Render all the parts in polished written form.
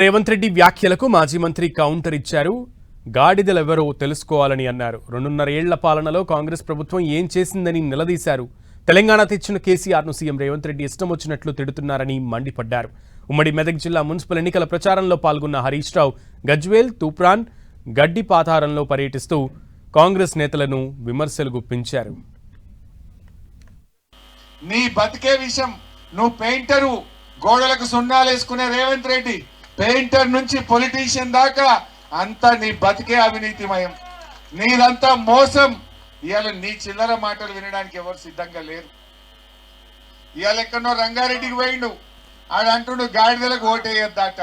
రేవంత్ రెడ్డి వ్యాఖ్యలకు మాజీ మంత్రి కౌంటర్ ఇచ్చారు. గాడిదలెవరో తెలుసుకోవాలని అన్నారు. 2.5 ఏళ్ల పాలనలో కాంగ్రెస్ ప్రభుత్వం ఏం చేసిందని నిలదీశారు. తెలంగాణ తెచ్చిన కేసీఆర్ను సీఎం రేవంత్ రెడ్డి ఇష్టం వచ్చినట్లు తిడుతున్నారని మండిపడ్డారు. ఉమ్మడి మెదక్ జిల్లా మున్సిపల్ ఎన్నికల ప్రచారంలో పాల్గొన్న హరీష్ రావు గజ్వేల్, తూప్రాన్, గడ్డిపాతారంలో పర్యటిస్తూ కాంగ్రెస్ నేతలను విమర్శలు గుప్పించారు. నీ బతికే విషయం, నువ్వు పెయింటరు, గోడలకు సున్నాలేసుకునే రేవంత్ రెడ్డి, పెయింటర్ నుంచి పొలిటీషియన్ దాకా అంతా నీ బతికే అవినీతిమయం, నీదంతా మోసం. ఇవాళ నీ చిల్లర మాటలు వినడానికి ఎవరు సిద్ధంగా లేరు. ఇవాళ ఎక్కడో రంగారెడ్డికి పోయిండు, ఆడంటుండు గాడిదలకు ఓటేయొద్దట,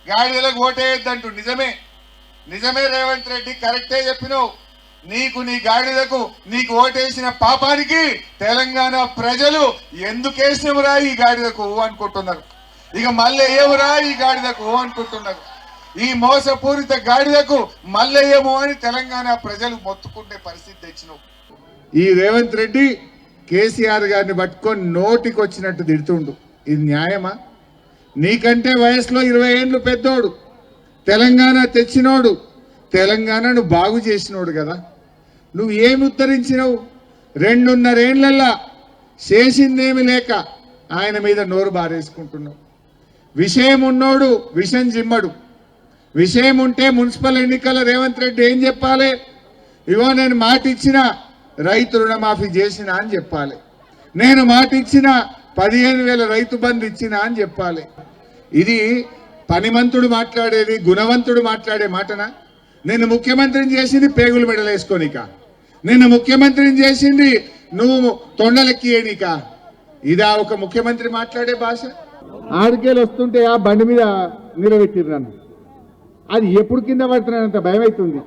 గాడిదలకు ఓటేయొద్దంటు. నిజమే రేవంత్ రెడ్డి, కరెక్టే చెప్పినావు. నీకు, నీ గాడిదకు, నీకు ఓటేసిన పాపానికి తెలంగాణ ప్రజలు ఎందుకేసినవురా ఈ గాడిదకు అనుకుంటున్నారు. ఇక మళ్ళీ ఏమురా ఈ గాడిదకు అనుకుంటున్నారు. ఈ మోసపూరిత గాడిదకు మల్లయ్యము అని తెలంగాణ ప్రజలు మొత్తుకుంటే పరిస్థితి తెచ్చినావు. ఈ రేవంత్ రెడ్డి కేసీఆర్ గారిని పట్టుకొని నోటికి వచ్చినట్టు తిడుతుండు. ఇది న్యాయమా? నీకంటే వయసులో 20 ఏళ్ళు పెద్దోడు, తెలంగాణ తెచ్చినోడు, తెలంగాణను బాగు చేసినోడు కదా. నువ్వు ఏమి ఉత్తరించినవు? 2.5 ఏళ్లల్లా చేసిందేమి లేక ఆయన మీద నోరు బారేసుకుంటున్నావు. విషయం ఉన్నోడు విషం జిమ్మడు. విషయం ఉంటే మున్సిపల్ ఎన్నికల రేవంత్ రెడ్డి ఏం చెప్పాలి? ఇవో నేను మాట ఇచ్చిన రైతు రుణమాఫీ చేసిన అని చెప్పాలి. నేను మాట ఇచ్చిన 15,000 రైతు బంధు ఇచ్చిన అని చెప్పాలి. ఇది పనిమంతుడు మాట్లాడేది, గుణవంతుడు మాట్లాడే మాటనా? నిన్ను ముఖ్యమంత్రిని చేసింది పేగులు మెడలేసుకోనిక, నిన్ను ముఖ్యమంత్రిని చేసింది నువ్వు తొండలెక్కియేనిక. ఇదా ఒక ముఖ్యమంత్రి మాట్లాడే భాష? ఆడికేలు వస్తుంటే ఆ బండి మీద నిలబెట్టిరు నన్ను. అది ఎప్పుడు కింద పడుతున్నానంత భయం అవుతుంది.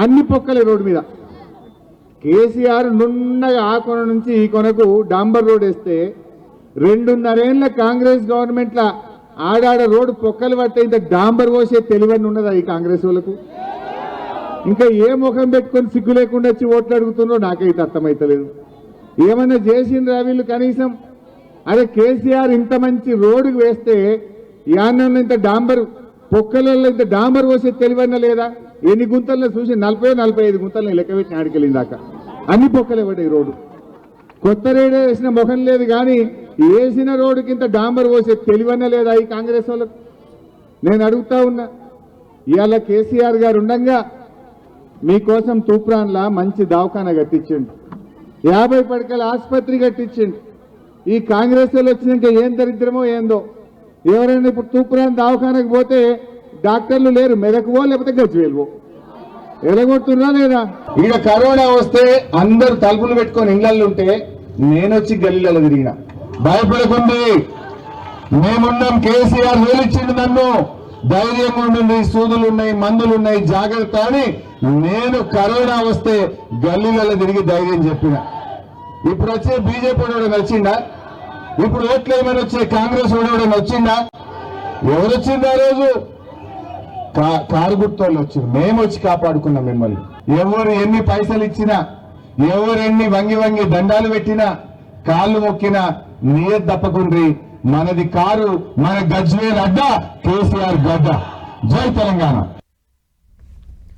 అన్ని పొక్కలే రోడ్డు మీద. కేసీఆర్ నున్నగా ఆ కొన నుంచి ఈ కొనకు డాంబర్ రోడ్ వేస్తే 2.5 ఏళ్ళ కాంగ్రెస్ గవర్నమెంట్ల ఆడాడ రోడ్డు పొక్కలు పట్టే ఇంత డాంబర్ పోసే తెలివని ఉన్నదా ఈ కాంగ్రెస్ వాళ్ళకు? ఇంకా ఏ ముఖం పెట్టుకొని సిగ్గు లేకుండా వచ్చి ఓట్లు అడుగుతుందో నాకైతే అర్థమవుతలేదు. ఏమన్నా చేసిండ్రా వీళ్ళు కనీసం? అదే కేసీఆర్ ఇంత మంచి రోడ్డుకు వేస్తే యాన్న ఇంత డాంబర్ పొక్కలలో ఇంత డాంబర్ పోసే తెలివన్న లేదా? ఎన్ని గుంతల్లో చూసి 40-45 గుంతలను లెక్క పెట్టిన ఆడికెళ్ళింది దాకా. అన్ని పొక్కలే పడ్డాయి రోడ్డు. కొత్త రేడే వేసిన ముఖం లేదు కానీ వేసిన రోడ్డుకి ఇంత డాంబర్ పోసే తెలివన్న లేదా ఈ కాంగ్రెస్ వాళ్ళకు? నేను అడుగుతా ఉన్నా. ఇవాళ కేసీఆర్ గారు ఉండగా మీకోసం తూప్రాన్లా మంచి దవాఖానా కట్టించండి, 50 పడకల ఆసుపత్రి కట్టించండి. ఈ కాంగ్రెస్ వాళ్ళు వచ్చినాక ఏం దరిద్రమో ఏందో. ఎవరైనా ఇప్పుడు తూప్రాన్ దవాఖానకు పోతే డాక్టర్లు లేరు, మెదకువో లేకపోతే గజ్వేల్వో. ఎలగొడుతున్నా లేదా? ఈడ కరోనా వస్తే అందరు తలుపులు పెట్టుకొని ఇళ్లలో ఉంటే నేనొచ్చి గల్లీలలో తిరిగిన. భయపడకండి, మేమున్నాం. కేసీఆర్ వేలిచ్చిండు నన్ను, ధైర్యం ఉండండి, సూదులు ఉన్నాయి, మందులు ఉన్నాయి, జాగ్రత్త అని నేను కరోనా వస్తే గల్లీలలో తిరిగి ధైర్యం చెప్పిన. ఇప్పుడు వచ్చే బీజేపీ వాడు వచ్చిందా? ఇప్పుడు ఓట్లు ఏమైనా వచ్చే కాంగ్రెస్ వాడు వచ్చిందా? ఎవరు వచ్చింది ఆ రోజు? కారు గుర్తోళ్ళు వచ్చింది. మేము వచ్చి కాపాడుకున్నాం మిమ్మల్ని. ఎవరు ఎన్ని పైసలు ఇచ్చినా, ఎవరు ఎన్ని వంగి దండాలు పెట్టినా, కాళ్ళు మొక్కినా నీయత్ తప్పకుండ్రి. మనది కారు, మన గజ్వేల్ అడ్డ, కేసీఆర్ గడ్డ. జై తెలంగాణ.